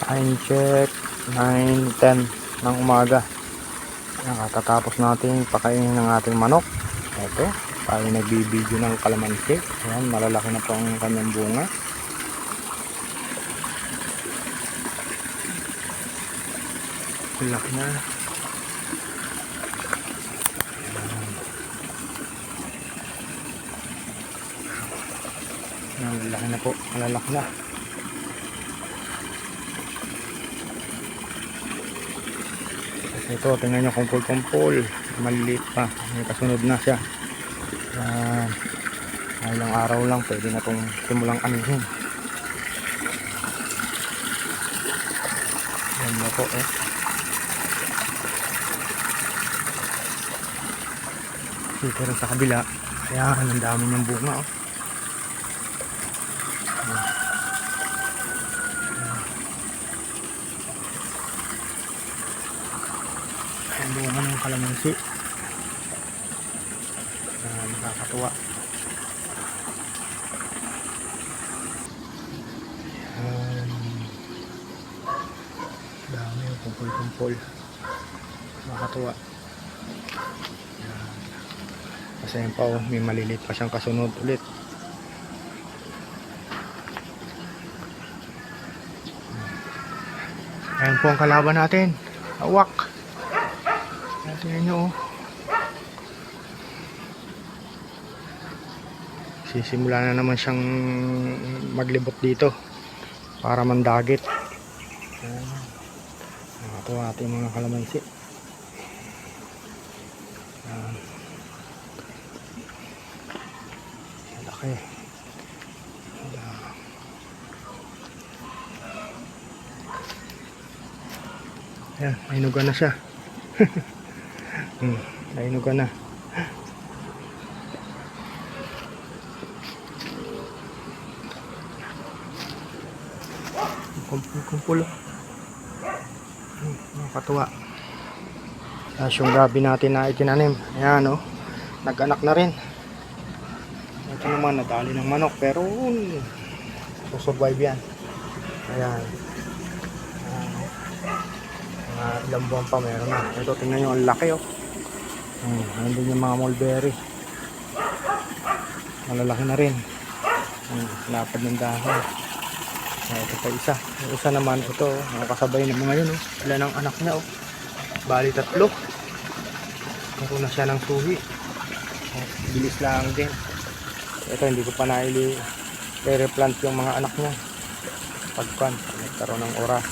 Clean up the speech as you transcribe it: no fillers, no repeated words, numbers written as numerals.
Time check 9:10 ng umaga. Katatapos natin pakainin ng ating manok. Ito, tayo nagbibideo ng kalamansi. Ayan, malalaki na po ang kanyang bunga. Laki na. Malalaki na po, malalaki na. Ito, tingnan nyo, kumpul-kumpul. Maliliit pa. May kasunod na siya. Ilang araw lang, pwede na itong simulang anihin. Yan na po eh. Dito rin sa kabila. Ayan, ang dami ng bunga oh. Ang bunga ng kalamansi. Nakakatuwa. Dami yung kumpul-kumpul. Nakakatuwa. Kasi yun pa oh, may malilit pa siyang kasunod ulit. Ayan po ang kalaban natin. Awak. Tingnan nyo oh. Sisimula na naman siyang maglibot dito para mandagit. Nakatuwa ating mga kalamansi. Laki. Ayan, nainugan na siya. Nainugan na. Kumpul-kumpul. Nakakatuwa. Tapos yung gabi natin na itinanim. Ayan o. Nag-anak na rin. Ito naman nadali ng manok. Pero susurvive yan. Ayan. Ilang buwan pa meron na. Ito tingnan nyo. Ang laki o. Nandun yung mga mulberry. Malalaki na rin. Lapad ng dahon. Ito pa isa. Yung isa naman ito. Nakasabay naman ngayon. Ilan ang anak niya. Bali 3. Meron na siya ng suhi. Bilis lang din. Ito hindi ko pa na i-replant yung mga anak niya. Pagkan. Nagkaroon ng oras.